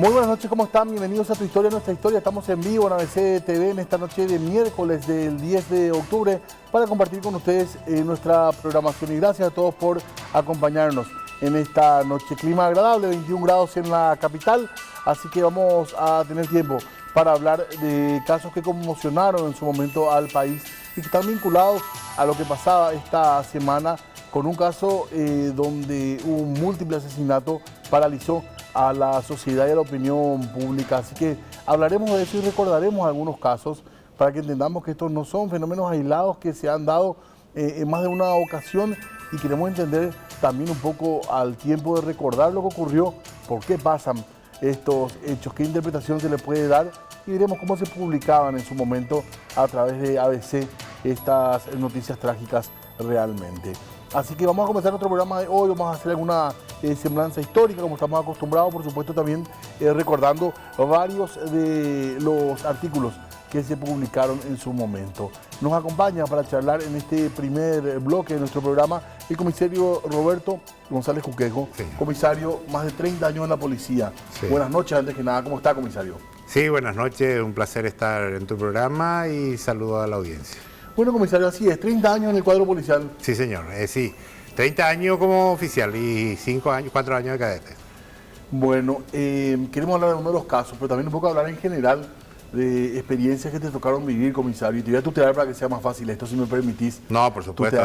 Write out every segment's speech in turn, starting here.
Muy buenas noches, ¿cómo están? Bienvenidos a Tu Historia, Nuestra Historia. Estamos en vivo en ABC TV en esta noche de miércoles del 10 de octubre para compartir con ustedes nuestra programación. Y gracias a todos por acompañarnos en esta noche. Clima agradable, 21 grados en la capital, así que vamos a tener tiempo para hablar de casos que conmocionaron en su momento al país y que están vinculados a lo que pasaba esta semana con un caso donde un múltiple asesinato paralizó a la sociedad y a la opinión pública. Así que hablaremos de eso y recordaremos algunos casos para que entendamos que estos no son fenómenos aislados que se han dado en más de una ocasión, y queremos entender también un poco al tiempo de recordar lo que ocurrió, por qué pasan estos hechos, qué interpretación se le puede dar, y veremos cómo se publicaban en su momento a través de ABC estas noticias trágicas realmente. Así que vamos a comenzar nuestro programa de hoy, vamos a hacer alguna semblanza histórica, como estamos acostumbrados, por supuesto también recordando varios de los artículos que se publicaron en su momento. Nos acompaña para charlar en este primer bloque de nuestro programa el comisario Roberto González Juquejo, sí. Comisario, más de 30 años en la policía. Sí. Buenas noches, antes que nada, ¿cómo está, comisario? Sí, buenas noches, un placer estar en tu programa y saludo a la audiencia. Bueno, comisario, así es, 30 años en el cuadro policial. Sí, señor, sí, 30 años como oficial y 4 años de cadete. Bueno, queremos hablar de uno de los casos, pero también un poco hablar en general de experiencias que te tocaron vivir, comisario. Y te voy a tutear para que sea más fácil esto, si me permitís. No, por supuesto,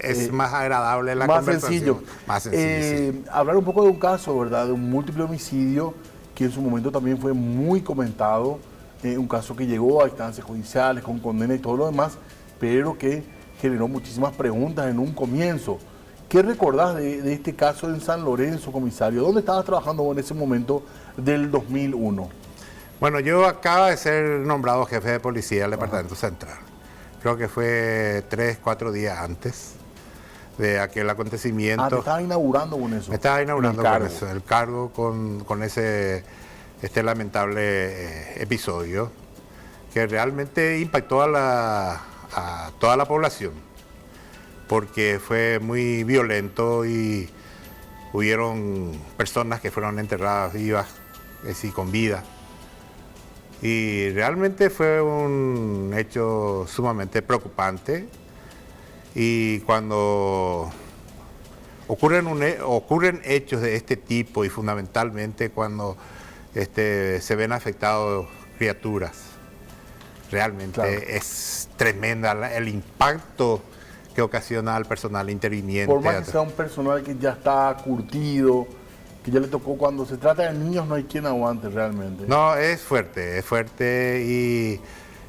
es más agradable la conversación. Más sencillo. Sí. Hablar un poco de un caso, ¿verdad? De un múltiple homicidio que en su momento también fue muy comentado. Un caso que llegó a instancias judiciales con condena y todo lo demás, pero que generó muchísimas preguntas en un comienzo. ¿Qué recordás de este caso en San Lorenzo, comisario? ¿Dónde estabas trabajando vos en ese momento del 2001? Bueno, yo acabo de ser nombrado jefe de policía del Departamento Central. Creo que fue 3, 4 días antes de aquel acontecimiento. Ah, ¿te estabas inaugurando con eso? Me estaba inaugurando con eso, el cargo con este lamentable episodio que realmente impactó a toda la población, porque fue muy violento y hubieron personas que fueron enterradas vivas, es decir, con vida. Y realmente fue un hecho sumamente preocupante, y cuando ocurren hechos de este tipo, y fundamentalmente cuando se ven afectados criaturas, realmente claro, es tremenda el impacto que ocasiona al personal interviniente. Por más que sea un personal que ya está curtido, que ya le tocó, cuando se trata de niños no hay quien aguante realmente. No, es fuerte y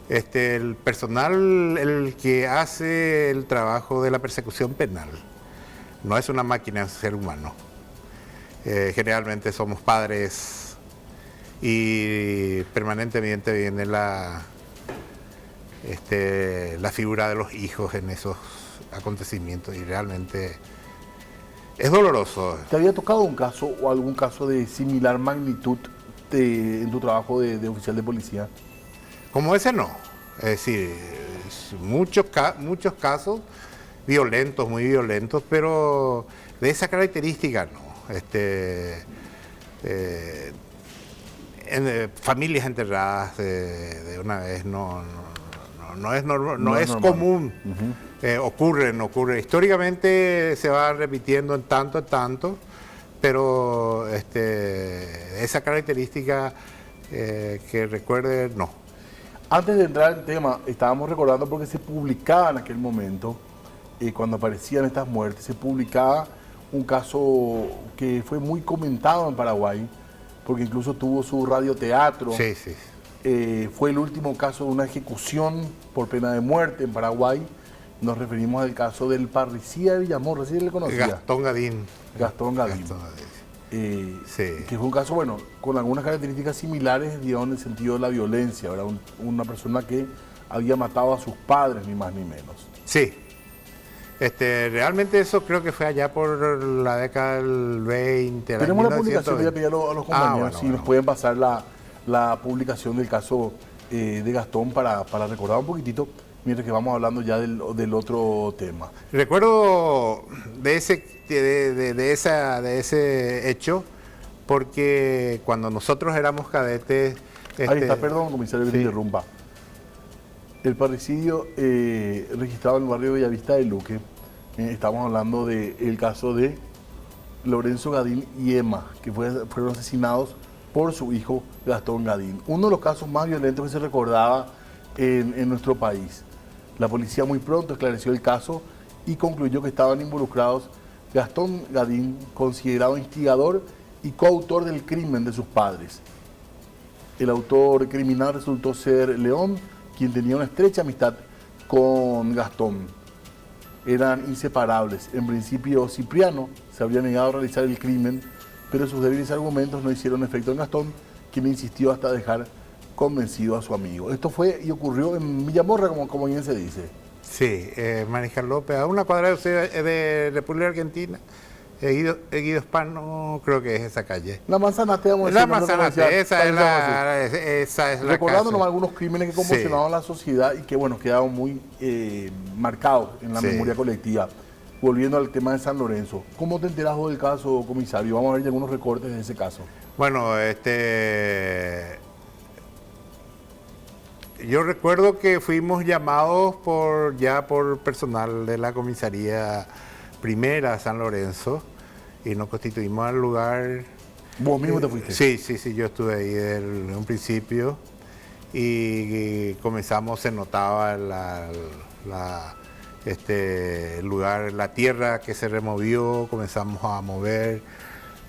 el personal, el que hace el trabajo de la persecución penal, no es una máquina de ser humano. Generalmente somos padres y permanentemente viene la figura de los hijos en esos acontecimientos, y realmente es doloroso. ¿Te había tocado un caso o algún caso de similar magnitud en tu trabajo de oficial de policía? Como ese no, es decir, muchos casos violentos, muy violentos, pero de esa característica no. Familias enterradas de una vez no es común. Ocurre. Históricamente se va repitiendo en tanto, pero esa característica que recuerde, no. Antes de entrar en tema, estábamos recordando porque se publicaba en aquel momento, cuando aparecían estas muertes, se publicaba un caso que fue muy comentado en Paraguay, porque incluso tuvo su radioteatro. Sí. Fue el último caso de una ejecución por pena de muerte en Paraguay. Nos referimos al caso del parricida de Villamor, ¿sí le conocía? Gastón Gadín. Sí. Que fue un caso, bueno, con algunas características similares, digamos, en el sentido de la violencia, ¿verdad? Una persona que había matado a sus padres, ni más ni menos. Sí. Realmente eso creo que fue allá por la década del 20. Tenemos la publicación, voy a pedir a los compañeros si nos pueden pasar la publicación del caso de Gastón para recordar un poquitito, mientras que vamos hablando ya del otro tema. Recuerdo de ese hecho porque cuando nosotros éramos cadetes... Ahí está, perdón, comisario, que te interrumpa. El parricidio registrado en el barrio Bellavista de Luque, estamos hablando del caso de Lorenzo Gadín y Emma, que fueron asesinados por su hijo Gastón Gadín. Uno de los casos más violentos que se recordaba en nuestro país. La policía muy pronto esclareció el caso y concluyó que estaban involucrados Gastón Gadín, considerado instigador y coautor del crimen de sus padres. El autor criminal resultó ser León, quien tenía una estrecha amistad con Gastón. Eran inseparables. En principio, Cipriano se habría negado a realizar el crimen, pero sus débiles argumentos no hicieron efecto en Gastón, quien insistió hasta dejar convencido a su amigo. Esto fue y ocurrió en Villamorra, como bien se dice. Sí, Mariscal López, a una cuadra de República Argentina. Guido Hispano, creo que es esa calle. La Manzanate, vamos a decir. La Manzanate, esa es la recordándonos algunos crímenes que conmocionaban la sociedad y que, bueno, quedaron muy marcados en la memoria colectiva. Volviendo al tema de San Lorenzo, ¿cómo te enteras vos del caso, comisario? Vamos a ver algunos recortes de ese caso. Bueno, yo recuerdo que fuimos llamados por personal de la comisaría primera San Lorenzo y nos constituimos al lugar. ¿Vos mismo te fuiste? Sí, yo estuve ahí desde un principio y comenzamos, se notaba el lugar, la tierra que se removió, comenzamos a mover,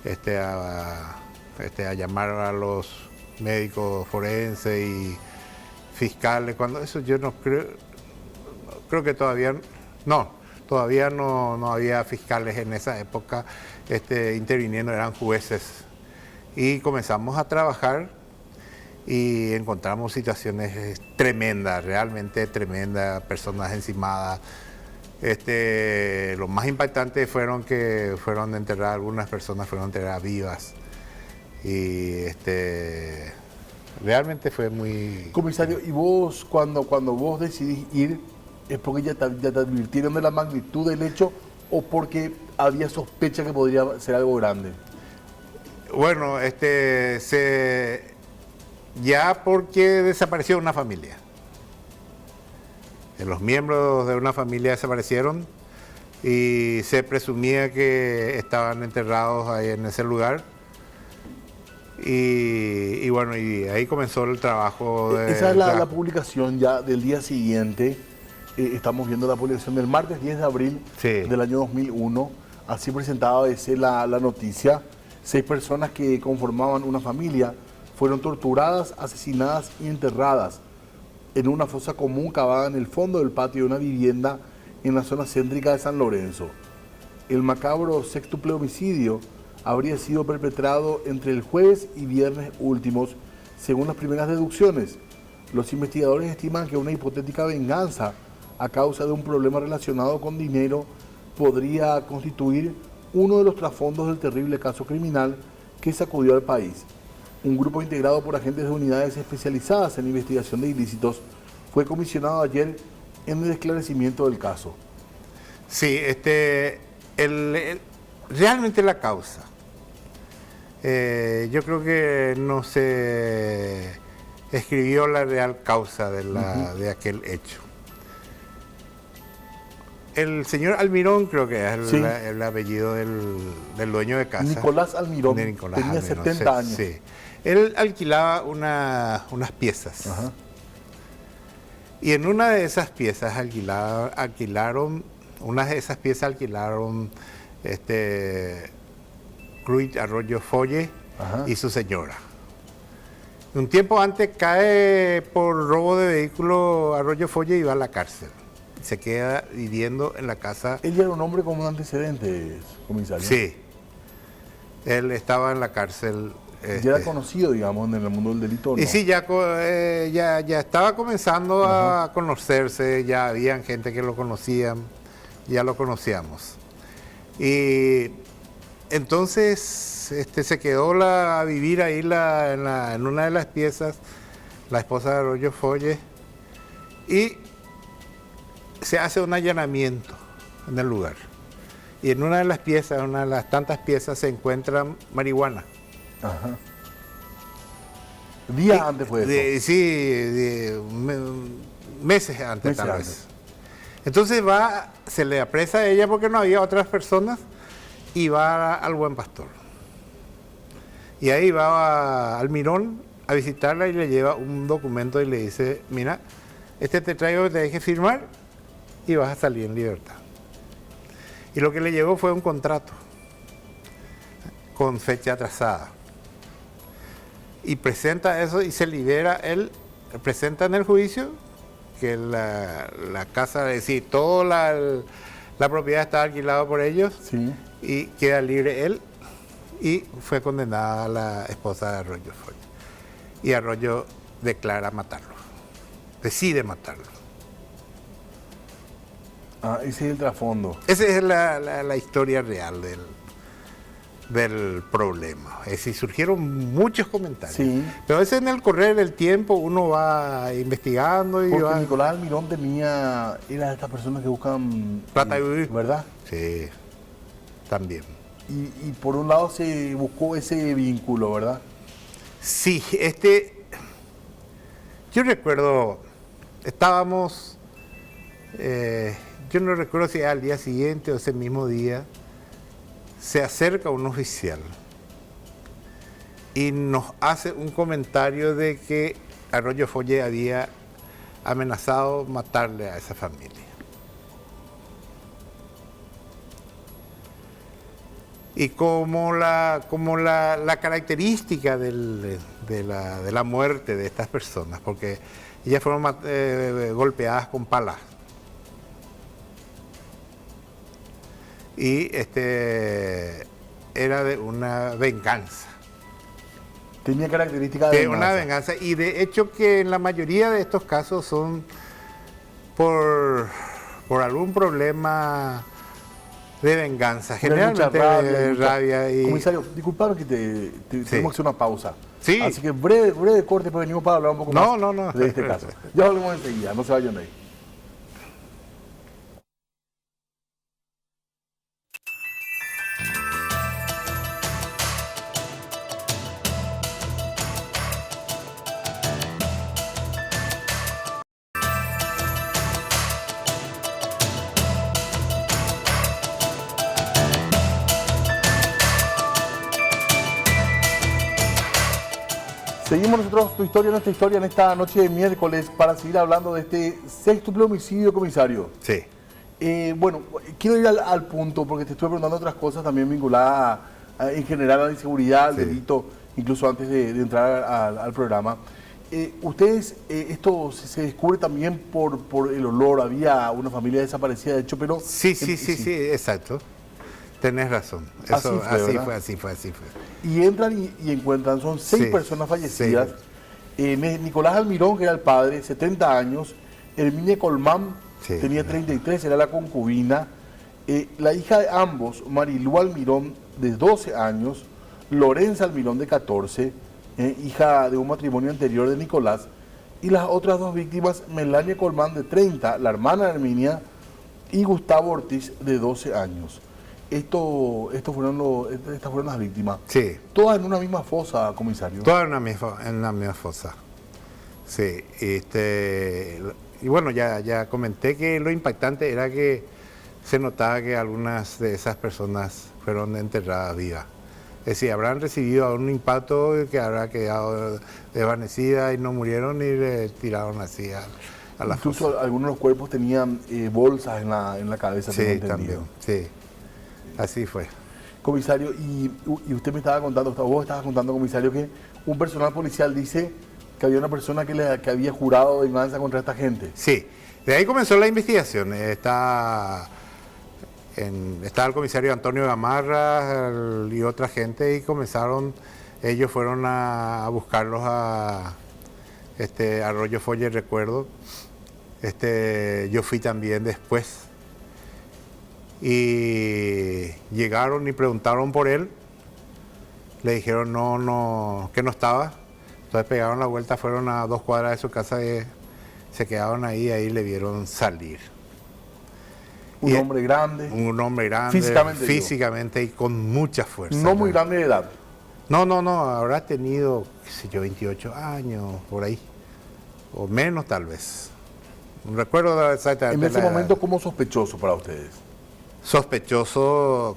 a llamar a los médicos forenses y fiscales. Cuando eso yo no creo que todavía no había fiscales en esa época interviniendo, eran jueces. Y comenzamos a trabajar y encontramos situaciones tremendas, realmente tremendas, personas encimadas. Lo más impactante fueron que fueron enterradas, algunas personas fueron enterradas vivas. Y realmente fue muy... Comisario, ¿y vos cuando vos decidís ir, es porque ya te advirtieron de la magnitud del hecho o porque había sospecha que podría ser algo grande? Bueno, ya porque desapareció una familia. Los miembros de una familia desaparecieron y se presumía que estaban enterrados ahí en ese lugar. Y bueno, y ahí comenzó el trabajo. Esa es la publicación ya del día siguiente. Estamos viendo la publicación del martes 10 de abril del año 2001. Así presentaba la noticia. 6 personas que conformaban una familia fueron torturadas, asesinadas y enterradas en una fosa común cavada en el fondo del patio de una vivienda en la zona céntrica de San Lorenzo. El macabro sextuple homicidio habría sido perpetrado entre el jueves y viernes últimos, según las primeras deducciones. Los investigadores estiman que una hipotética venganza a causa de un problema relacionado con dinero podría constituir uno de los trasfondos del terrible caso criminal que sacudió al país. Un grupo integrado por agentes de unidades especializadas en investigación de ilícitos fue comisionado ayer en el esclarecimiento del caso. Sí, realmente la causa. Yo creo que no se escribió la real causa de aquel hecho. El señor Almirón, creo que es el apellido del dueño de casa. Nicolás Almirón, tenía 70 años. Sí. Él alquilaba unas piezas. Ajá. Y en una de esas piezas alquilaron Cruz Arroyo Folle y su señora. Un tiempo antes cae por robo de vehículo Arroyo Folle y va a la cárcel. Se queda viviendo en la casa. Él era un hombre con antecedentes, comisario. Sí. Él estaba en la cárcel. Ya era conocido, digamos, en el mundo del delito, ¿no? Y sí, ya estaba comenzando a conocerse, ya habían gente que lo conocían, ya lo conocíamos. Y entonces se quedó a vivir ahí en una de las piezas, la esposa de Arroyo Folle, y se hace un allanamiento en el lugar. Y en una de las piezas, una de las tantas piezas, se encuentra marihuana. Ajá. Días antes fue eso. Meses antes tal vez. Entonces se le apresa a ella porque no había otras personas y va al Buen Pastor. Y ahí va al Mirón a visitarla y le lleva un documento y le dice, mira, te traigo que te deje firmar y vas a salir en libertad. Y lo que le llegó fue un contrato con fecha atrasada. Y presenta eso y se libera él, presenta en el juicio que la casa, es decir, toda la propiedad está alquilada por ellos, sí, y queda libre él, y fue condenada la esposa de Arroyo Folle. Y Arroyo declara matarlo, decide matarlo. Ese es el trasfondo. Esa es la historia real del problema. Es decir, surgieron muchos comentarios. Sí. Pero a veces en el correr del tiempo uno va investigando y porque Nicolás Almirón era de estas personas que buscan plata y vivir, ¿verdad? Sí, también. Y por un lado se buscó ese vínculo, ¿verdad? Sí, yo recuerdo, estábamos, yo no recuerdo si al día siguiente o ese mismo día, se acerca un oficial y nos hace un comentario de que Arroyo Folle había amenazado matarle a esa familia. Y como la característica de la muerte de estas personas, porque ellas fueron golpeadas con palas. Y era de una venganza. Tenía características de una venganza. Y de hecho que en la mayoría de estos casos son por algún problema de venganza. Generalmente rabia. Comisario, disculpame que tenemos que hacer una pausa. Sí. Así que breve corte, pues venimos para hablar un poco más de este caso. Ya hablamos enseguida, no se vayan de ahí. Seguimos nosotros nuestra historia en esta noche de miércoles para seguir hablando de este sextuple homicidio, comisario. Sí. Bueno, quiero ir al punto porque te estoy preguntando otras cosas también vinculadas en general a la inseguridad, al delito, incluso antes de entrar al programa. Ustedes, esto se descubre también por el olor, había una familia desaparecida de hecho, pero... Sí, exacto. Tenés razón. Eso, así fue. Y entran y encuentran, son 6 personas fallecidas. Nicolás Almirón, que era el padre, 70 años. Herminia Colmán, tenía 33, era la concubina. La hija de ambos, Marilú Almirón, de 12 años. Lorenza Almirón, de 14, hija de un matrimonio anterior de Nicolás. Y las otras 2 víctimas, Melania Colmán, de 30, la hermana de Herminia, y Gustavo Ortiz, de 12 años. Estas fueron las víctimas. Sí. Todas en una misma fosa, comisario. Todas en la misma fosa. Sí. Y bueno, ya comenté que lo impactante era que se notaba que algunas de esas personas fueron enterradas vivas. Es decir, habrán recibido un impacto que habrá quedado desvanecida y no murieron y le tiraron así a la fosa. Incluso algunos de los cuerpos tenían bolsas en la cabeza. Sí, también. Sí. Así fue. Comisario, y usted me estaba contando, vos estabas contando, comisario, que un personal policial dice que había una persona que había jurado venganza contra esta gente. Sí, de ahí comenzó la investigación. Está el comisario Antonio Gamarra y otra gente y ellos fueron a buscarlos a Arroyo Folle, recuerdo. Yo fui también después. Y llegaron y preguntaron por él, le dijeron que no estaba, entonces pegaron la vuelta, fueron a 2 cuadras de su casa y se quedaron ahí le vieron salir. Un hombre grande. Un hombre grande, físicamente y con mucha fuerza. No muy grande de edad. No, habrá tenido, qué sé yo, 28 años, por ahí, o menos tal vez. No recuerdo exactamente. En ese momento, ¿cómo sospechoso para ustedes? Sospechoso,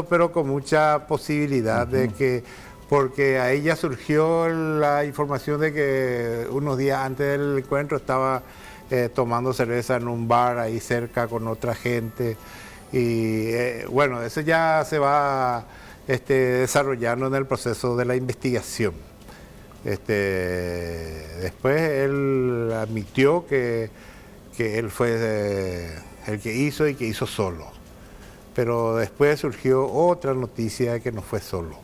pero con mucha posibilidad de que, porque ahí ya surgió la información de que unos días antes del encuentro estaba tomando cerveza en un bar ahí cerca con otra gente. Y bueno, eso ya se va desarrollando en el proceso de la investigación. Después él admitió que él fue el que hizo y que hizo solo. Pero después surgió otra noticia de que no fue solo.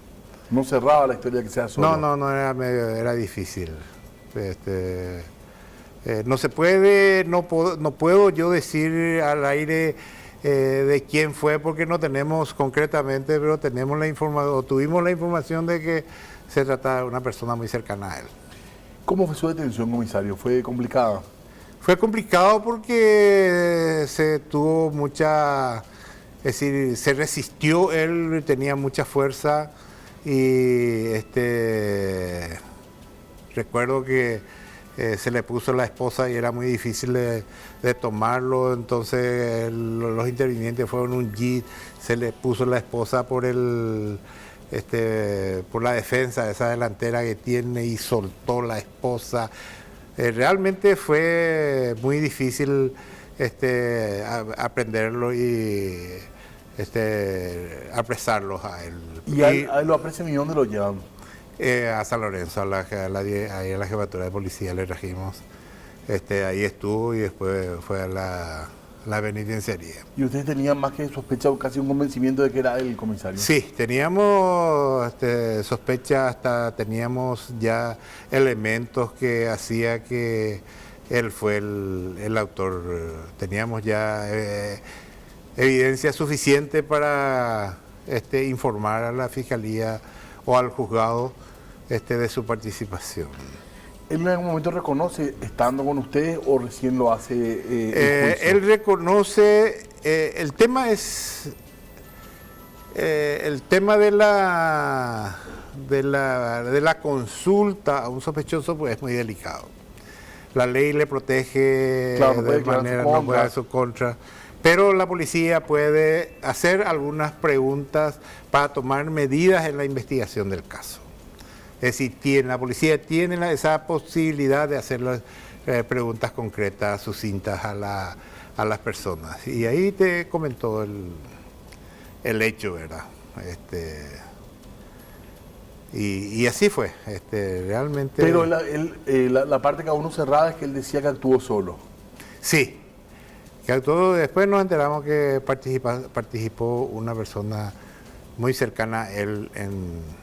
¿No cerraba la historia de que sea solo? No, era difícil. No se puede, no puedo yo decir al aire de quién fue porque no tenemos concretamente, pero tenemos la información, tuvimos la información de que se trata de una persona muy cercana a él. ¿Cómo fue su detención, comisario? ¿Fue complicada? Fue complicado porque se tuvo mucha, es decir, se resistió, él tenía mucha fuerza y recuerdo que se le puso la esposa y era muy difícil de tomarlo, entonces los intervinientes fueron un jeep, se le puso la esposa por por la defensa de esa delantera que tiene y soltó la esposa. Realmente fue muy difícil aprenderlo y apresarlos a él. ¿Y a él lo aprecian y dónde lo llevan? A San Lorenzo, ahí a la jefatura de policía le trajimos. Ahí estuvo y después fue a la penitenciaría. ¿Y ustedes tenían más que sospecha o casi un convencimiento de que era él el comisario? Sí, teníamos sospecha, hasta teníamos ya elementos que hacía que él fue el autor. Teníamos ya evidencia suficiente para informar a la fiscalía o al juzgado de su participación. ¿Él en algún momento reconoce estando con ustedes o recién lo hace en juicio? Él reconoce, el tema es, el tema de la consulta a un sospechoso pues es muy delicado. La ley le protege, claro, de manera, no puede dar su contra, pero la policía puede hacer algunas preguntas para tomar medidas en la investigación del caso. Es decir, la policía tiene esa posibilidad de hacer preguntas concretas, sucintas a las personas. Y ahí te comentó el hecho, ¿verdad? Y así fue, realmente... Pero la parte que a uno cerrada es que él decía que actuó solo. Sí, que actuó, después nos enteramos que participó una persona muy cercana a él en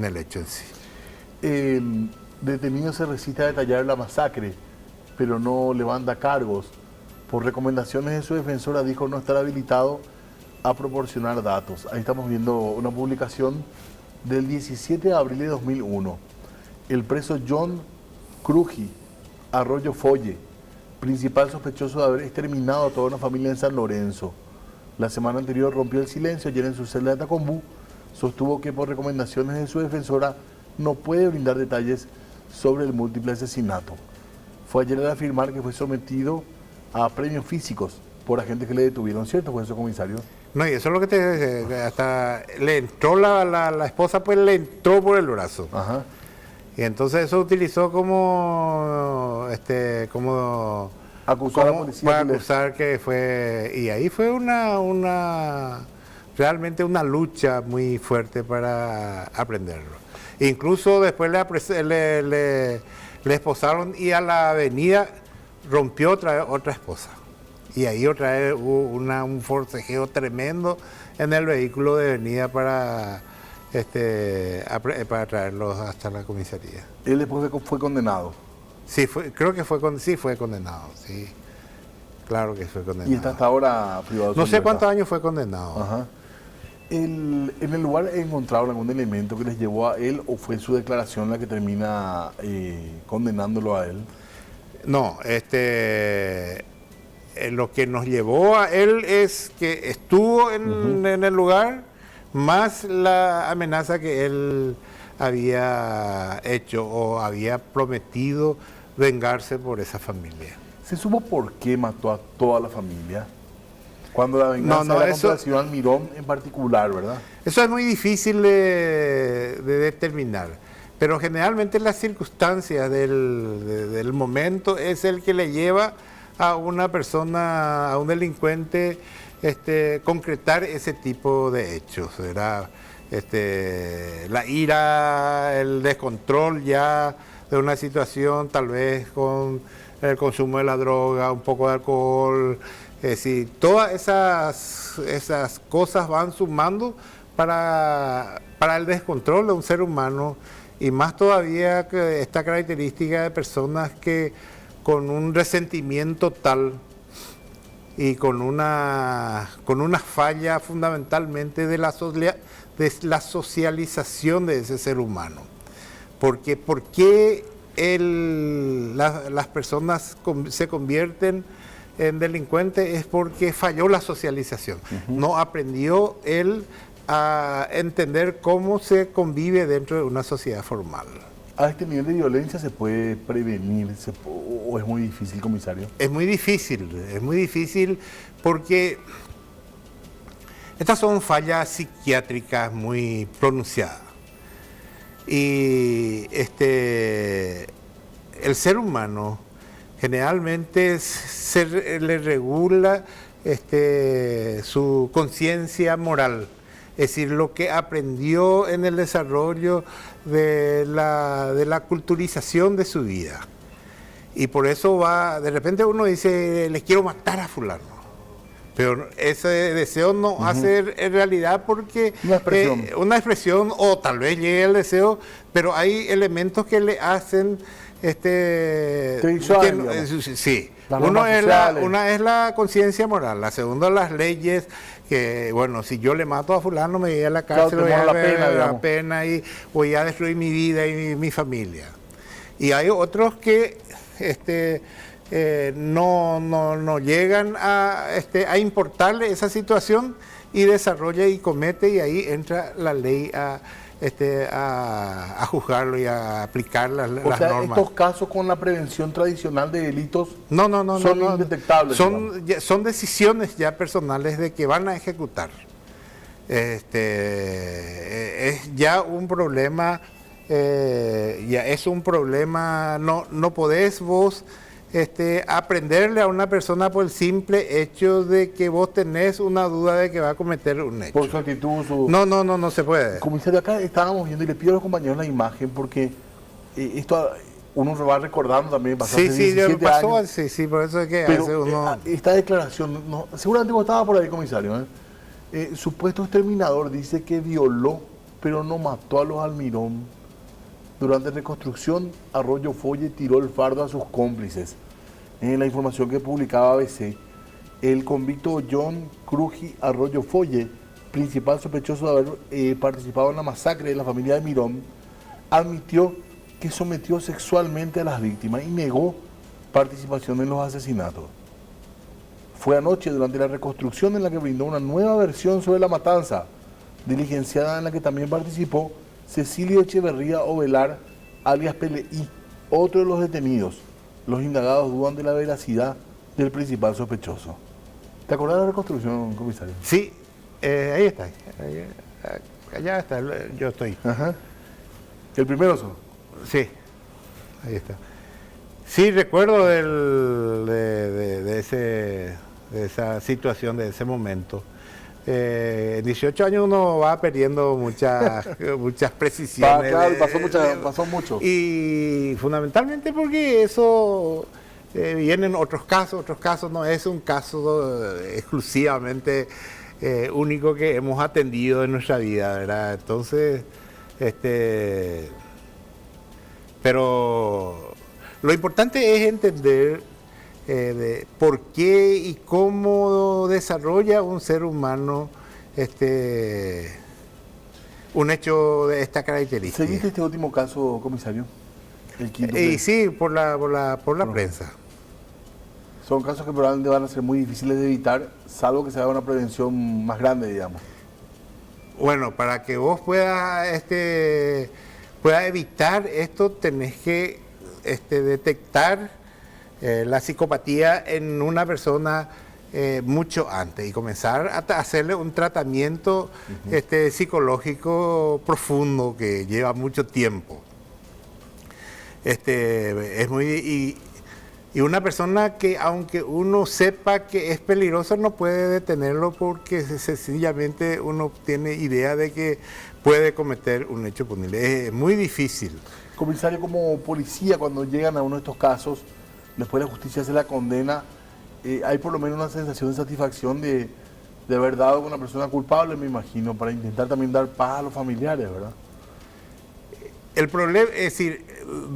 el hecho en sí. El detenido se resiste a detallar la masacre, pero no levanta cargos. Por recomendaciones de su defensora dijo no estar habilitado a proporcionar datos. Ahí estamos viendo una publicación del 17 de abril de 2001. El preso John Cruji Arroyo Folle, principal sospechoso de haber exterminado a toda una familia en San Lorenzo. La semana anterior rompió el silencio. Ayer en su celda de Tacumbú sostuvo que por recomendaciones de su defensora no puede brindar detalles sobre el múltiple asesinato. Fue ayer al afirmar que fue sometido a premios físicos por agentes que le detuvieron, ¿cierto, juez o comisario? No, y eso es lo que te hasta le entró la esposa, pues le entró por el brazo. Ajá. Y entonces eso utilizó como acusar a la policía para acusar que fue, y ahí fue realmente una lucha muy fuerte para aprenderlo. Incluso después le esposaron y a la avenida rompió otra esposa. Y ahí otra vez hubo un forcejeo tremendo en el vehículo de venida para traerlos hasta la comisaría. ¿Él después fue condenado? Sí, creo que fue condenado, sí. Claro que fue condenado. ¿Y está hasta ahora privado de su No sé libertad? cuántos años fue condenado. Ajá. ¿En el lugar encontraron algún elemento que les llevó a él o fue su declaración la que termina condenándolo a él? No, lo que nos llevó a él es que estuvo en el lugar, más la amenaza que él había hecho o había prometido vengarse por esa familia. ¿Se supo por qué mató a toda la familia? Cuando la venganza era contra el señor Almirón en particular, ¿verdad? Eso es muy difícil de determinar, pero generalmente las circunstancias del momento es el que le lleva a una persona, a un delincuente, concretar ese tipo de hechos. Era la ira, el descontrol ya de una situación, tal vez con el consumo de la droga, un poco de alcohol. Es decir, todas esas cosas van sumando para el descontrol de un ser humano, y más todavía que esta característica de personas que con un resentimiento tal y con una falla fundamentalmente de la socialización de ese ser humano. Porque ¿por qué las personas se convierten en delincuente? Es porque falló la socialización. No aprendió él a entender cómo se convive dentro de una sociedad formal. ¿A este nivel de violencia se puede prevenir o es muy difícil, comisario? Es muy difícil porque estas son fallas psiquiátricas muy pronunciadas. Y el ser humano generalmente se le regula su conciencia moral, es decir, lo que aprendió en el desarrollo de la culturización de su vida. Y por eso de repente uno dice, le quiero matar a fulano. Pero ese deseo no hace realidad porque una expresión, o tal vez llegue el deseo, pero hay elementos que le hacen sí. Una es la conciencia moral, la segunda las leyes, que bueno, si yo le mato a fulano me voy a la cárcel, voy a la pena y voy a destruir mi vida y mi familia. Y hay otros que no llegan a importarle esa situación y desarrolla y comete, y ahí entra la ley a juzgarlo y a aplicar las normas. Estos casos con la prevención tradicional de delitos son indetectables. Son decisiones ya personales de que van a ejecutar. Es ya un problema, no podés vos aprenderle a una persona por el simple hecho de que vos tenés una duda de que va a cometer un hecho. Por su actitud, No se puede. Comisario, acá estábamos viendo, y le pido a los compañeros la imagen, porque esto uno va recordando también. Pasó, por eso es que hace uno... Esta declaración, seguramente vos estaba por ahí, comisario, supuesto exterminador dice que violó, pero no mató a los Almirón. Durante reconstrucción, Arroyo Folle tiró el fardo a sus cómplices. En la información que publicaba ABC, el convicto John Cruji Arroyo Folle, principal sospechoso de haber participado en la masacre de la familia de Mirón, admitió que sometió sexualmente a las víctimas y negó participación en los asesinatos. Fue anoche, durante la reconstrucción, en la que brindó una nueva versión sobre la matanza, diligenciada en la que también participó Cecilio Echeverría Ovelar, alias Peleí, otro de los detenidos. Los indagados dudan de la veracidad del principal sospechoso. ¿Te acordás de la reconstrucción, comisario? Sí, ahí está. Allá está, yo estoy. Ajá. ¿El primero son? Sí, ahí está. Sí, recuerdo de esa situación, de ese momento. En 18 años uno va perdiendo muchas precisiones. Claro, pasó mucho. Y fundamentalmente porque eso vienen otros casos no es un caso exclusivamente único que hemos atendido en nuestra vida, ¿verdad? Entonces, pero lo importante es entender de por qué y cómo desarrolla un ser humano un hecho de esta característica. ¿Seguiste este último caso, comisario? Sí, por la prensa. Son casos que probablemente van a ser muy difíciles de evitar, salvo que se haga una prevención más grande, digamos. Bueno, para que vos puedas evitar esto, tenés que detectar la psicopatía en una persona mucho antes y comenzar a hacerle un tratamiento psicológico profundo que lleva mucho tiempo. Es muy y una persona que, aunque uno sepa que es peligroso, no puede detenerlo porque sencillamente uno tiene idea de que puede cometer un hecho punible. Es muy difícil. Comisario, como policía, cuando llegan a uno de estos casos, después la justicia se la condena, hay por lo menos una sensación de satisfacción de haber dado con una persona culpable, me imagino, para intentar también dar paz a los familiares, ¿verdad? El problema es decir,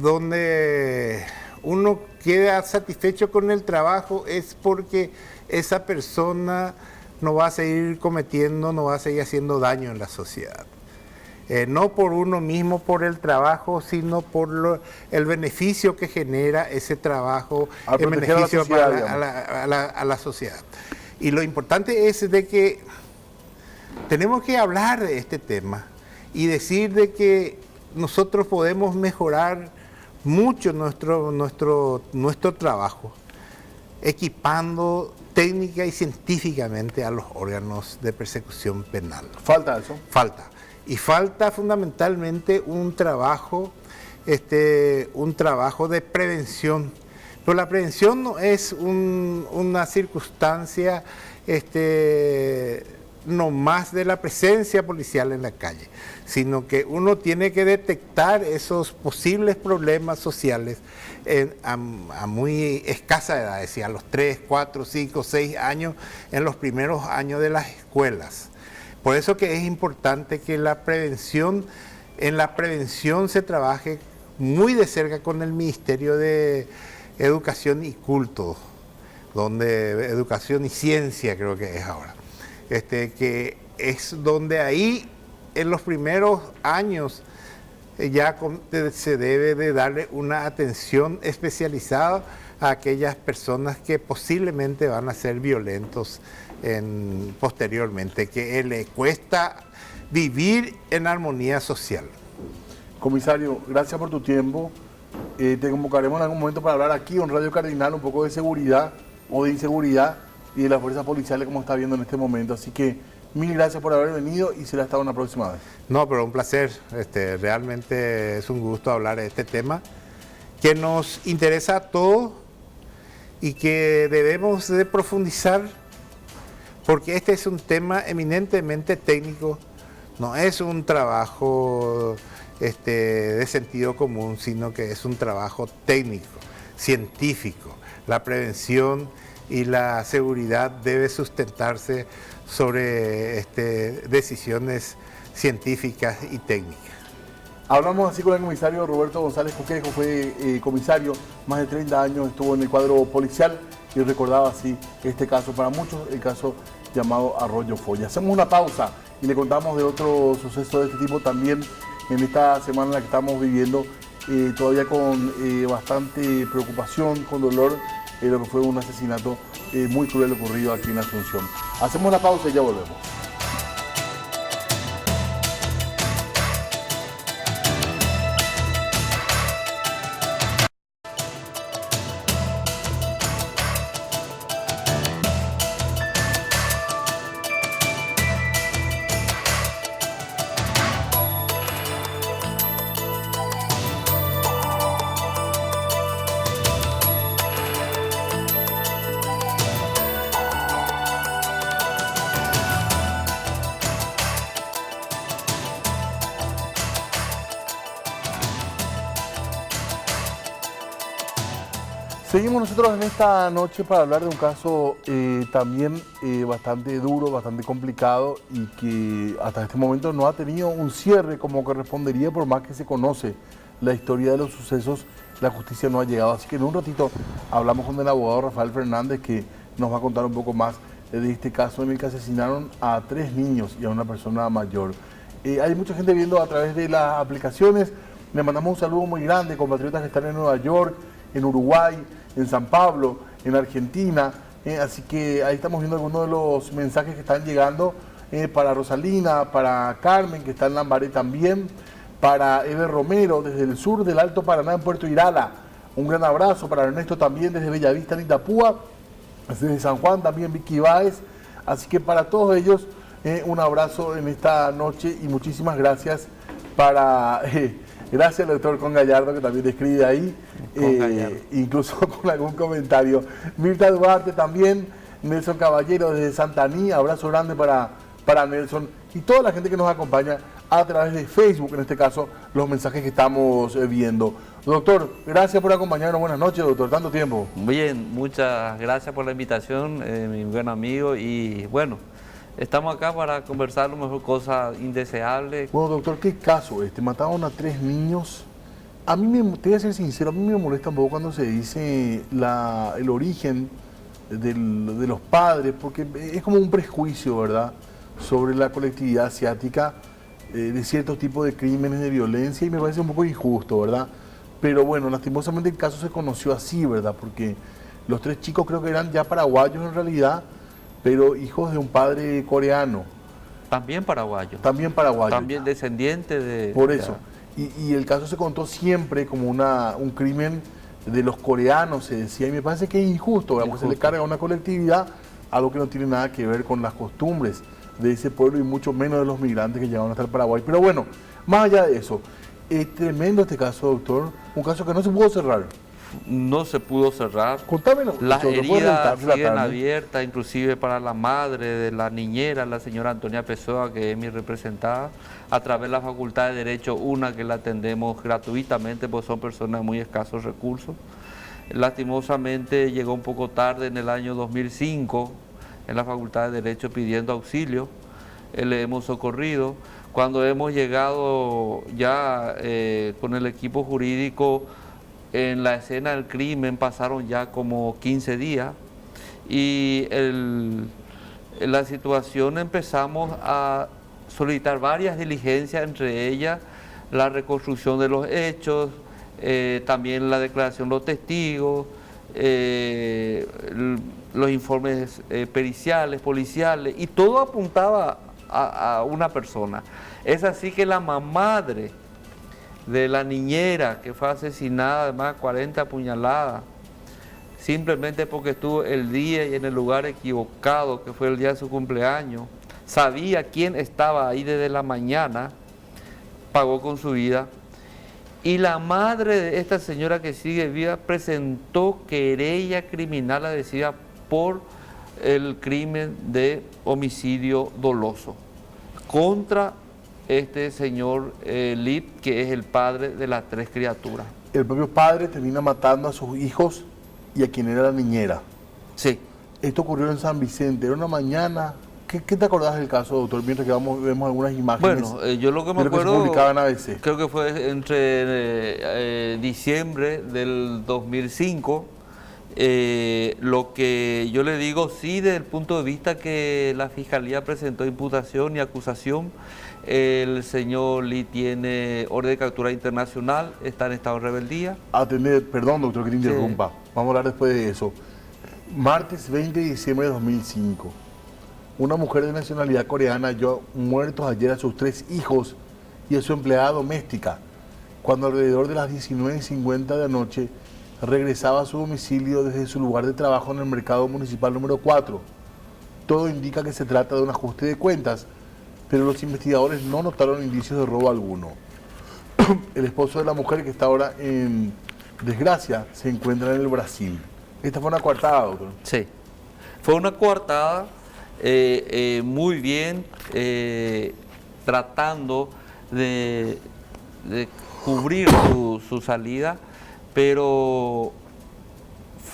donde uno queda satisfecho con el trabajo es porque esa persona no va a seguir cometiendo, no va a seguir haciendo daño en la sociedad. No por uno mismo, por el trabajo, sino por el beneficio que genera ese trabajo, el beneficio a la sociedad. Y lo importante es de que tenemos que hablar de este tema y decir de que nosotros podemos mejorar mucho nuestro trabajo, equipando técnica y científicamente a los órganos de persecución penal. ¿Falta eso? Falta. Y falta fundamentalmente un trabajo de prevención. Pero la prevención no es una circunstancia no más de la presencia policial en la calle, sino que uno tiene que detectar esos posibles problemas sociales a muy escasa edad, es decir, a los 3, 4, 5, 6 años, en los primeros años de las escuelas. Por eso que es importante que en la prevención se trabaje muy de cerca con el Ministerio de Educación y Culto, Educación y Ciencia creo que es ahora. Que es donde ahí en los primeros años ya se debe de darle una atención especializada a aquellas personas que posiblemente van a ser violentos posteriormente, que le cuesta vivir en armonía social. Comisario, gracias por tu tiempo. Te convocaremos en algún momento para hablar aquí en Radio Cardinal un poco de seguridad o de inseguridad y de las fuerzas policiales como está viendo en este momento. Así que mil gracias por haber venido y será hasta una próxima vez. No, pero un placer. Realmente es un gusto hablar de este tema que nos interesa a todos y que debemos de profundizar porque este es un tema eminentemente técnico, no es un trabajo de sentido común, sino que es un trabajo técnico, científico. La prevención y la seguridad debe sustentarse sobre decisiones científicas y técnicas. Hablamos así con el comisario Roberto González Coquejo, fue comisario, más de 30 años estuvo en el cuadro policial y recordaba así este caso, para muchos el caso llamado Arroyo Folla. Hacemos una pausa y le contamos de otro suceso de este tipo también en esta semana en la que estamos viviendo, todavía con bastante preocupación, con dolor, lo que fue un asesinato muy cruel ocurrido aquí en Asunción. Hacemos una pausa y ya volvemos. Seguimos nosotros en esta noche para hablar de un caso también bastante duro, bastante complicado y que hasta este momento no ha tenido un cierre como correspondería, por más que se conoce la historia de los sucesos, la justicia no ha llegado. Así que en un ratito hablamos con el abogado Rafael Fernández, que nos va a contar un poco más de este caso en el que asesinaron a 3 niños y a una persona mayor. Hay mucha gente viendo a través de las aplicaciones. Le mandamos un saludo muy grande, compatriotas que están en Nueva York, en Uruguay, en San Pablo, en Argentina, así que ahí estamos viendo algunos de los mensajes que están llegando para Rosalina, para Carmen, que está en Lambaré también, para Eber Romero, desde el sur del Alto Paraná, en Puerto Irala. Un gran abrazo para Ernesto también, desde Bellavista, en Itapúa, desde San Juan también, Vicky Báez. Así que para todos ellos, un abrazo en esta noche y muchísimas gracias para... gracias al doctor Con Gallardo, que también escribe ahí, incluso con algún comentario. Mirta Duarte también, Nelson Caballero desde Santaní, abrazo grande para Nelson y toda la gente que nos acompaña a través de Facebook, en este caso, los mensajes que estamos viendo. Doctor, gracias por acompañarnos. Buenas noches, doctor. Tanto tiempo. Bien, muchas gracias por la invitación, mi buen amigo. Y bueno, estamos acá para conversar lo mejor cosas indeseables. Bueno, doctor, ¿qué caso este? Mataron a 3 niños. A mí, te voy a ser sincero, a mí me molesta un poco cuando se dice el origen de los padres, porque es como un prejuicio, ¿verdad?, sobre la colectividad asiática, de ciertos tipos de crímenes de violencia, y me parece un poco injusto, ¿verdad? Pero bueno, lastimosamente el caso se conoció así, ¿verdad? Porque los 3 chicos creo que eran ya paraguayos en realidad, pero hijos de un padre coreano. También paraguayo. También paraguayo. También descendiente de... Por eso. Y el caso se contó siempre como un crimen de los coreanos, se decía, y me parece que es injusto, ¿verdad? Porque se le carga a una colectividad algo que no tiene nada que ver con las costumbres de ese pueblo y mucho menos de los migrantes que llegaron hasta el Paraguay. Pero bueno, más allá de eso, es tremendo este caso, doctor, un caso que no se pudo cerrar. No se pudo cerrar. Contámelo. Las heridas siguen abiertas, inclusive para la madre de la niñera, la señora Antonia Pessoa, que es mi representada, a través de la Facultad de Derecho, una que la atendemos gratuitamente, porque son personas de muy escasos recursos. Lastimosamente llegó un poco tarde en el año 2005 en la Facultad de Derecho pidiendo auxilio, le hemos socorrido. Cuando hemos llegado ya con el equipo jurídico en la escena del crimen, pasaron ya como 15 días y la situación empezamos a solicitar varias diligencias, entre ellas la reconstrucción de los hechos, también la declaración de los testigos, los informes periciales, policiales, y todo apuntaba a una persona. Es así que la mamadre de la niñera que fue asesinada, además 40 apuñaladas, simplemente porque estuvo el día y en el lugar equivocado, que fue el día de su cumpleaños, sabía quién estaba ahí desde la mañana, pagó con su vida. Y la madre de esta señora que sigue viva presentó querella criminal adhesiva por el crimen de homicidio doloso contra este señor Lip, que es el padre de las 3 criaturas. El propio padre termina matando a sus hijos y a quien era la niñera. Sí. Esto ocurrió en San Vicente, era una mañana. ¿Qué te acordás del caso, doctor? Mientras que vemos algunas imágenes. Bueno, yo lo que me acuerdo, que se publicaba en ABC. Creo que fue entre diciembre del 2005. Lo que yo le digo, sí, desde el punto de vista que la Fiscalía presentó imputación y acusación, el señor Lee tiene orden de captura internacional, está en estado de rebeldía. Perdón, doctor, que te interrumpa. Sí. Vamos a hablar después de eso. Martes 20 de diciembre de 2005. Una mujer de nacionalidad coreana halló muertos ayer a sus 3 hijos y a su empleada doméstica, cuando alrededor de las 19:50 de la noche regresaba a su domicilio desde su lugar de trabajo en el mercado municipal número 4. Todo indica que se trata de un ajuste de cuentas, pero los investigadores no notaron indicios de robo alguno. El esposo de la mujer, que está ahora en desgracia, se encuentra en el Brasil. Esta fue una coartada, doctor. Sí, fue una coartada. Muy bien, tratando de cubrir su salida, pero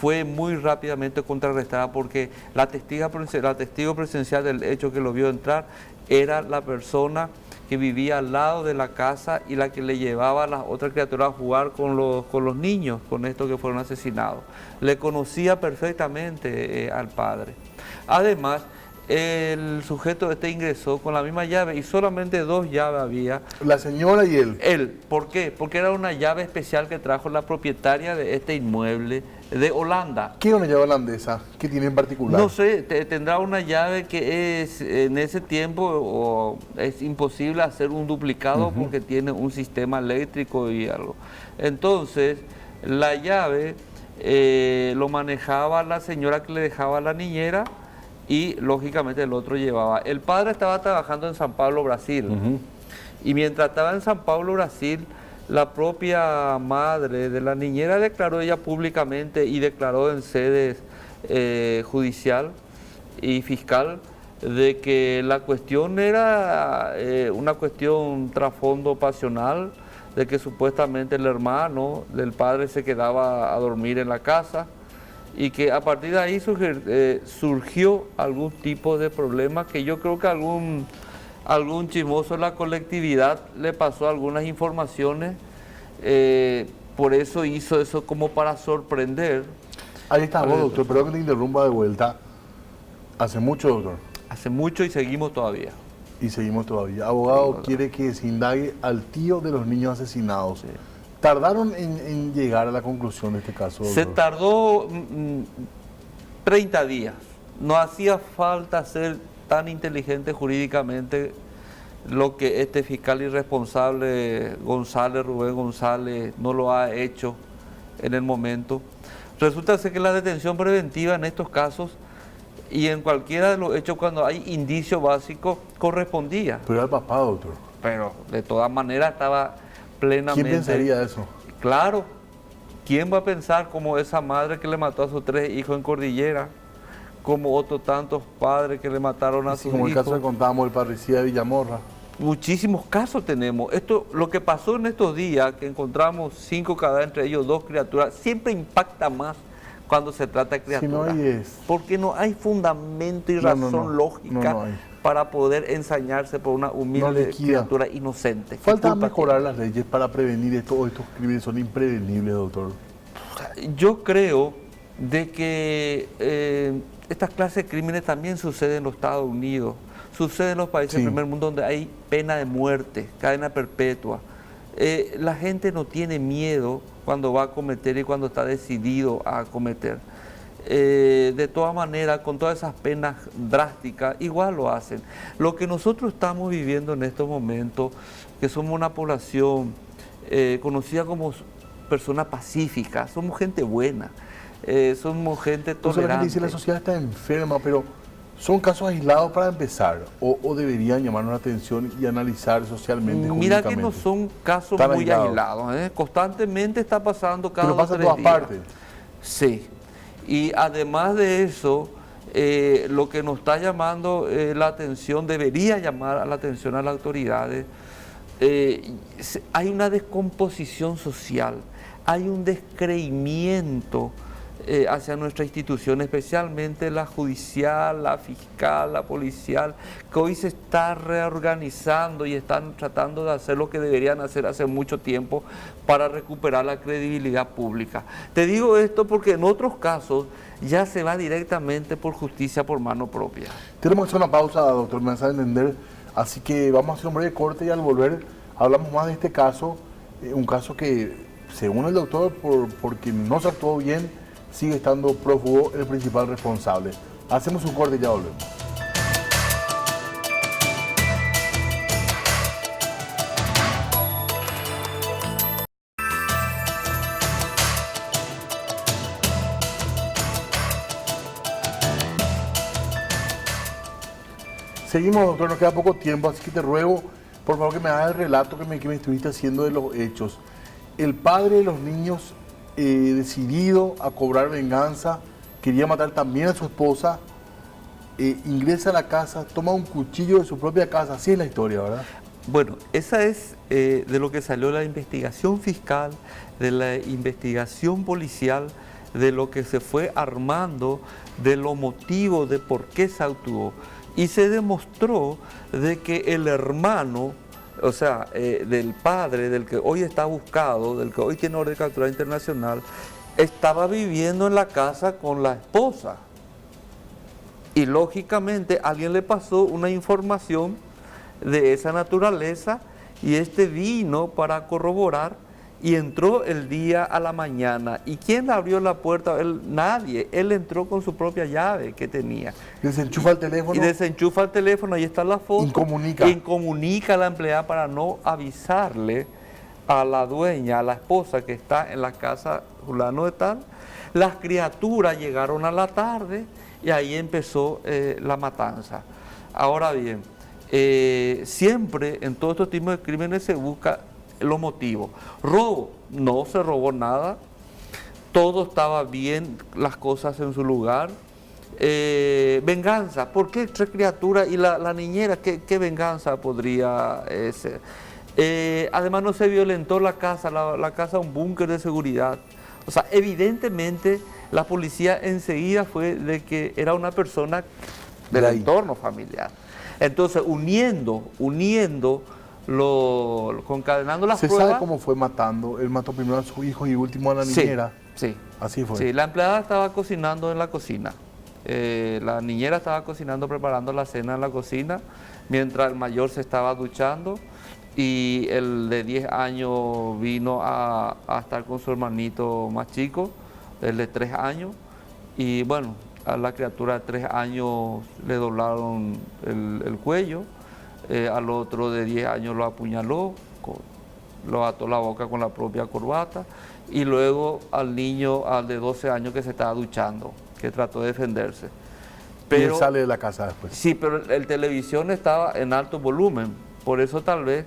fue muy rápidamente contrarrestada porque la testigo presencial del hecho que lo vio entrar era la persona que vivía al lado de la casa y la que le llevaba a las otras criaturas a jugar con los niños, con estos que fueron asesinados. Le conocía perfectamente al padre. Además, el sujeto ingresó con la misma llave y solamente 2 llaves había. ¿La señora y él? Él. ¿Por qué? Porque era una llave especial que trajo la propietaria de este inmueble de Holanda. ¿Qué es una llave holandesa? ¿Qué tiene en particular? No sé, tendrá una llave que es en ese tiempo es imposible hacer un duplicado porque tiene un sistema eléctrico y algo. Entonces, la llave lo manejaba la señora que le dejaba a la niñera y lógicamente el otro llevaba. El padre estaba trabajando en San Pablo, Brasil. Y mientras estaba en San Pablo, Brasil, la propia madre de la niñera declaró ella públicamente y declaró en sedes judicial y fiscal de que la cuestión era una cuestión trasfondo pasional, de que supuestamente el hermano del padre se quedaba a dormir en la casa y que a partir de ahí surgió algún tipo de problema que yo creo que algún chismoso de la colectividad le pasó algunas informaciones, por eso hizo eso como para sorprender. Ahí estamos, doctor, perdón que te interrumpa de vuelta. ¿Hace mucho, doctor? Hace mucho y seguimos todavía. Y seguimos todavía. Abogado quiere que se indague al tío de los niños asesinados. Sí. ¿Tardaron en llegar a la conclusión de este caso, doctor? Se tardó 30 días. No hacía falta ser tan inteligente jurídicamente lo que este fiscal irresponsable Rubén González no lo ha hecho en el momento. Resulta ser que la detención preventiva en estos casos y en cualquiera de los hechos cuando hay indicio básico correspondía. Pero era el papá, doctor. Pero de todas maneras estaba plenamente... ¿Quién pensaría eso? Claro. ¿Quién va a pensar como esa madre que le mató a sus 3 hijos en Cordillera? Como otros tantos padres que le mataron a sus hijos. Como el caso que contábamos del parricida de Villamorra. Muchísimos casos tenemos. Lo que pasó en estos días, que encontramos 5 cadáveres, entre ellos 2 criaturas, siempre impacta más cuando se trata de criaturas. Si no porque no hay fundamento y razón lógica para poder ensañarse por una humilde criatura inocente. Falta mejorar las leyes para prevenir estos crímenes, son imprevenibles, doctor. Yo creo de que estas clases de crímenes también suceden en los Estados Unidos, sucede en los países del primer mundo donde hay pena de muerte, cadena perpetua. La gente no tiene miedo cuando va a cometer y cuando está decidido a cometer. De todas maneras, con todas esas penas drásticas, igual lo hacen. Lo que nosotros estamos viviendo en estos momentos, que somos una población conocida como personas pacíficas, somos gente buena, somos gente tolerante. No dice la sociedad está enferma, pero ¿son casos aislados para empezar o deberían llamarnos la atención y analizar socialmente? Mira que no son casos muy aislados, constantemente está pasando cada 2 o 3 días. Pero pasa en todas partes. Sí, y además de eso, lo que nos está llamando la atención, debería llamar a la atención a las autoridades, hay una descomposición social, hay un descreimiento hacia nuestra institución, especialmente la judicial, la fiscal, la policial, que hoy se está reorganizando y están tratando de hacer lo que deberían hacer hace mucho tiempo para recuperar la credibilidad pública. Te digo esto porque en otros casos ya se va directamente por justicia por mano propia. Tenemos que hacer una pausa, doctor, me vas a entender, así que vamos a hacer un breve corte y al volver hablamos más de este caso, un caso que según el doctor, porque no se actuó bien, sigue estando prófugo el principal responsable. Hacemos un corte y ya volvemos. Seguimos, doctor, nos queda poco tiempo, así que te ruego, por favor, que me hagas el relato que me estuviste haciendo de los hechos. El padre de los niños, decidido a cobrar venganza, quería matar también a su esposa, ingresa a la casa, toma un cuchillo de su propia casa, así es la historia, ¿verdad? Bueno, esa es de lo que salió la investigación fiscal, de la investigación policial, de lo que se fue armando, de los motivos de por qué se actuó. Y se demostró de que el hermano, o sea, del padre, del que hoy está buscado, del que hoy tiene orden de captura internacional, estaba viviendo en la casa con la esposa. Y lógicamente alguien le pasó una información de esa naturaleza y este vino para corroborar y entró el día a la mañana. ¿Y quién abrió la puerta? Nadie. Él entró con su propia llave que tenía. Desenchufa el teléfono. Y desenchufa el teléfono, ahí está la foto. Incomunica a la empleada para no avisarle a la dueña, a la esposa que está en la casa fulano de tal. Las criaturas llegaron a la tarde y ahí empezó la matanza. Ahora bien, siempre en todos estos tipos de crímenes se busca los motivos. Robo, no se robó nada, todo estaba bien, las cosas en su lugar. Venganza, ¿por qué tres criaturas y la niñera? ¿Qué venganza podría ser? Además no se violentó la casa, la casa un búnker de seguridad. O sea, evidentemente la policía enseguida fue de que era una persona del entorno familiar. Entonces, concadenando las pruebas. ¿Se sabe cómo fue matando? Él mató primero a su hijo y último a la niñera. Sí. Así fue. Sí, la empleada estaba cocinando en la cocina. La niñera estaba cocinando, preparando la cena en la cocina, mientras el mayor se estaba duchando y el de 10 años vino a estar con su hermanito más chico, el de 3 años, y bueno, a la criatura de 3 años le doblaron el cuello, al otro de 10 años lo apuñaló, lo ató la boca con la propia corbata, y luego al niño, al de 12 años que se estaba duchando, que trató de defenderse. Pero, y él sale de la casa después. Sí, pero el televisión estaba en alto volumen, por eso tal vez,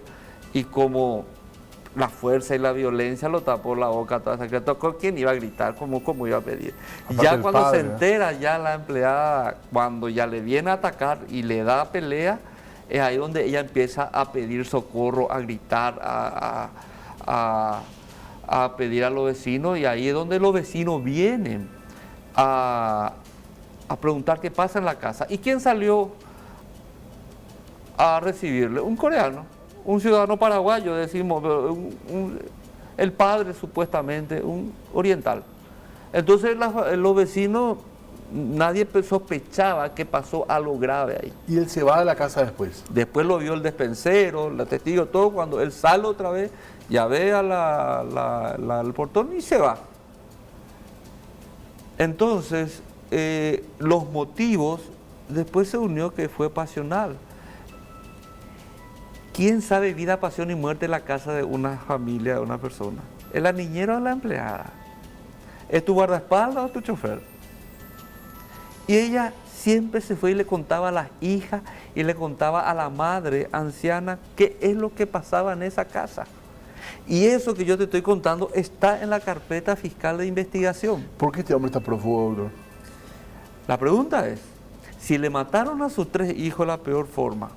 y como la fuerza y la violencia lo tapó la boca, ¿quién iba a gritar? ¿Cómo iba a pedir? Aparte ya cuando padre, se entera ya la empleada, cuando ya le viene a atacar y le da pelea, es ahí donde ella empieza a pedir socorro, a gritar, a pedir a los vecinos, y ahí es donde los vecinos vienen a preguntar qué pasa en la casa. ¿Y quién salió a recibirle? Un coreano, un ciudadano paraguayo, decimos, el padre supuestamente, un oriental. Entonces los vecinos, nadie sospechaba que pasó algo grave ahí. ¿Y él se va de la casa después? Después lo vio el despensero, la testigo, todo. Cuando él sale otra vez, ya ve al portón y se va. Entonces, los motivos, después se unió que fue pasional. ¿Quién sabe vida, pasión y muerte en la casa de una familia, de una persona? ¿Es la niñera o la empleada? ¿Es tu guardaespaldas o tu chofer? Y ella siempre se fue y le contaba a las hijas y le contaba a la madre anciana qué es lo que pasaba en esa casa. Y eso que yo te estoy contando está en la carpeta fiscal de investigación. ¿Por qué este hombre está prófugo, doctor? La pregunta es, si le mataron a sus 3 hijos de la peor forma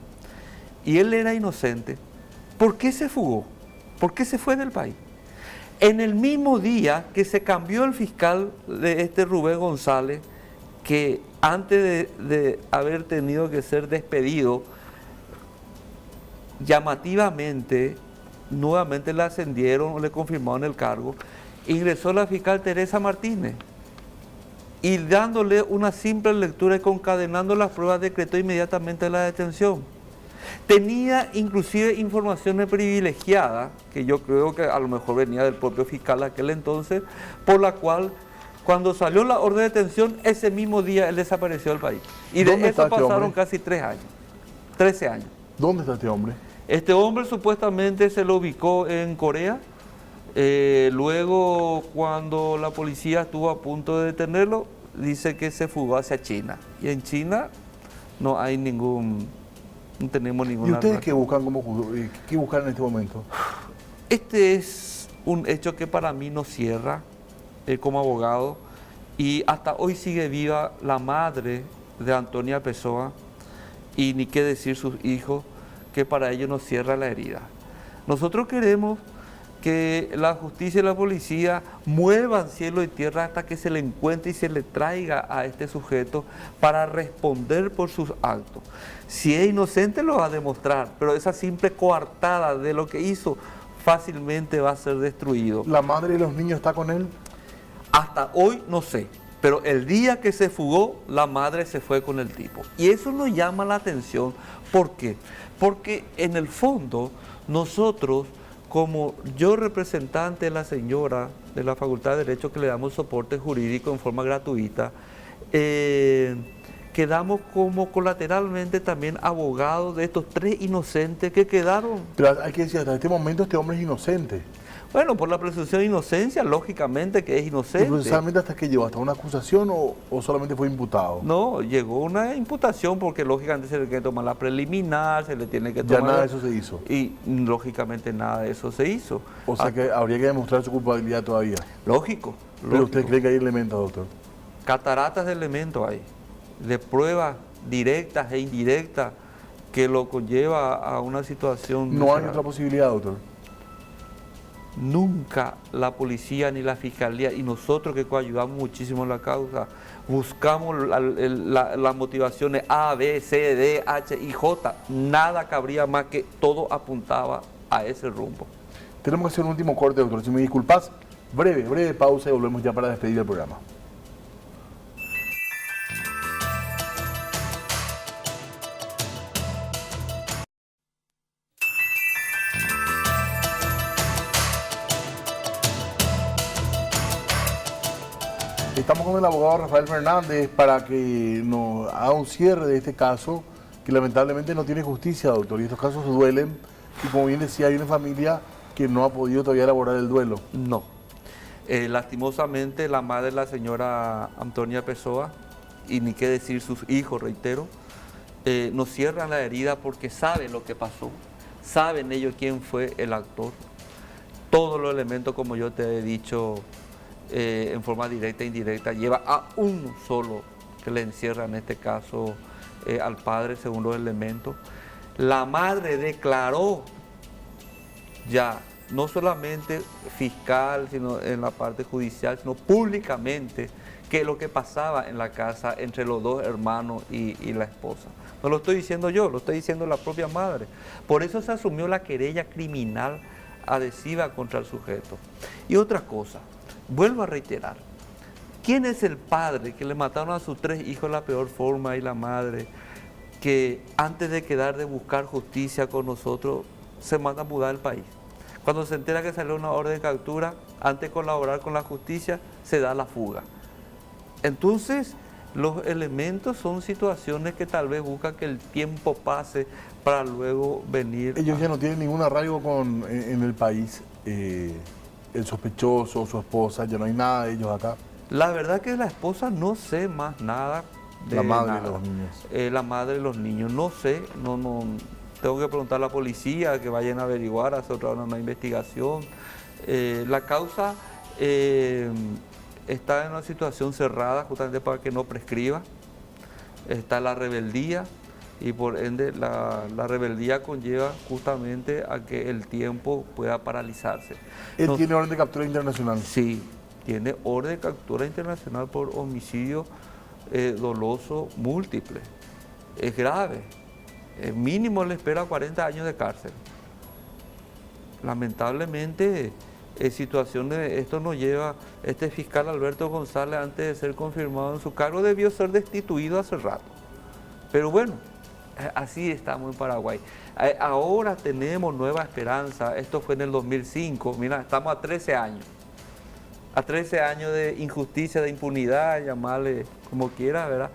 y él era inocente, ¿por qué se fugó? ¿Por qué se fue del país? En el mismo día que se cambió el fiscal de Rubén González, que antes de haber tenido que ser despedido, llamativamente, nuevamente le ascendieron, le confirmaron el cargo, ingresó la fiscal Teresa Martínez y dándole una simple lectura y concadenando las pruebas, decretó inmediatamente la detención. Tenía inclusive informaciones privilegiadas, que yo creo que a lo mejor venía del propio fiscal de aquel entonces, por la cual cuando salió la orden de detención, ese mismo día él desapareció del país. Y de eso pasaron casi 13 años. ¿Dónde está este hombre? Este hombre supuestamente se lo ubicó en Corea. Luego, cuando la policía estuvo a punto de detenerlo, dice que se fugó hacia China. Y en China no hay no tenemos ninguna... ¿Y ustedes qué buscan, qué buscan en este momento? Este es un hecho que para mí no cierra como abogado, y hasta hoy sigue viva la madre de Antonia Pessoa, y ni qué decir sus hijos, que para ellos no cierra la herida. Nosotros queremos que la justicia y la policía muevan cielo y tierra hasta que se le encuentre y se le traiga a este sujeto para responder por sus actos. Si es inocente lo va a demostrar, pero esa simple coartada de lo que hizo fácilmente va a ser destruido. ¿La madre y los niños está con él? Hasta hoy no sé, pero el día que se fugó, la madre se fue con el tipo. Y eso nos llama la atención. ¿Por qué? Porque en el fondo nosotros como yo representante de la señora de la Facultad de Derecho que le damos soporte jurídico en forma gratuita, quedamos como colateralmente también abogados de estos 3 inocentes que quedaron. Pero hay que decir, hasta este momento este hombre es inocente. Bueno, por la presunción de inocencia, lógicamente que es inocente. ¿Y procesalmente hasta qué llegó? ¿Hasta una acusación o solamente fue imputado? No, llegó una imputación porque lógicamente se le tiene que tomar la preliminar, se le tiene que tomar... Ya nada de eso se hizo. Y lógicamente nada de eso se hizo. O sea que habría que demostrar su culpabilidad todavía. Lógico. ¿Pero usted cree que hay elementos, doctor? Cataratas de elementos hay, de pruebas directas e indirectas que lo conlleva a una situación... ¿No hay otra posibilidad, doctor? Nunca la policía ni la fiscalía, y nosotros que coayudamos muchísimo en la causa, buscamos las motivaciones A, B, C, D, H y J. Nada cabría más, que todo apuntaba a ese rumbo. Tenemos que hacer un último corte, doctor. Si me disculpas, breve pausa y volvemos ya para despedir el programa. Estamos con el abogado Rafael Fernández para que nos haga un cierre de este caso que lamentablemente no tiene justicia, doctor. Y estos casos duelen y, como bien decía, hay una familia que no ha podido todavía elaborar el duelo. No. Lastimosamente la madre de la señora Antonia Pessoa, y ni qué decir sus hijos, reitero, nos cierran la herida porque saben lo que pasó, saben ellos quién fue el actor. Todos los elementos, como yo te he dicho, en forma directa e indirecta, lleva a uno solo que le encierra en este caso al padre, según los elementos. La madre declaró ya, no solamente fiscal, sino en la parte judicial, sino públicamente, que lo que pasaba en la casa entre los 2 hermanos y la esposa. No lo estoy diciendo yo, lo está diciendo la propia madre. Por eso se asumió la querella criminal adhesiva contra el sujeto. Y otra cosa, vuelvo a reiterar, ¿quién es el padre que le mataron a sus 3 hijos de la peor forma, y la madre que antes de quedar de buscar justicia con nosotros se manda a mudar del país? Cuando se entera que salió una orden de captura, antes de colaborar con la justicia, se da la fuga. Entonces, los elementos son situaciones que tal vez buscan que el tiempo pase para luego venir... Ellos ya no tienen ningún arraigo en el país. El sospechoso, su esposa, ya no hay nada de ellos acá. La verdad que la esposa no sé más nada de la madre nada. De los niños. La madre de los niños, no sé, no, tengo que preguntar a la policía que vayan a averiguar, hacer una investigación. La causa está en una situación cerrada justamente para que no prescriba. Está la rebeldía y por ende la rebeldía conlleva justamente a que el tiempo pueda paralizarse. ¿Él tiene orden de captura internacional? Sí, tiene orden de captura internacional por homicidio doloso múltiple. Es grave. Mínimo le espera 40 años de cárcel. Lamentablemente, situaciones, esto nos lleva, este fiscal Alberto González, antes de ser confirmado en su cargo, debió ser destituido hace rato. Pero bueno, así estamos en Paraguay. Ahora tenemos nueva esperanza. Esto fue en el 2005. Mira, estamos a 13 años. A 13 años de injusticia, de impunidad, llamarle como quiera, ¿verdad?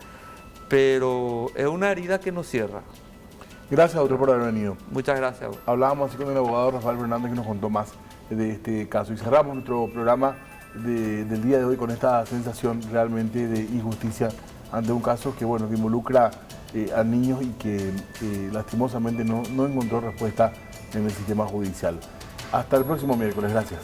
Pero es una herida que nos cierra. Gracias, doctor, por haber venido. Muchas gracias. Hablábamos así con el abogado Rafael Fernández, que nos contó más de este caso. Y cerramos nuestro programa del día de hoy con esta sensación realmente de injusticia ante un caso que, bueno, que involucra a niños y que lastimosamente no encontró respuesta en el sistema judicial. Hasta el próximo miércoles. Gracias.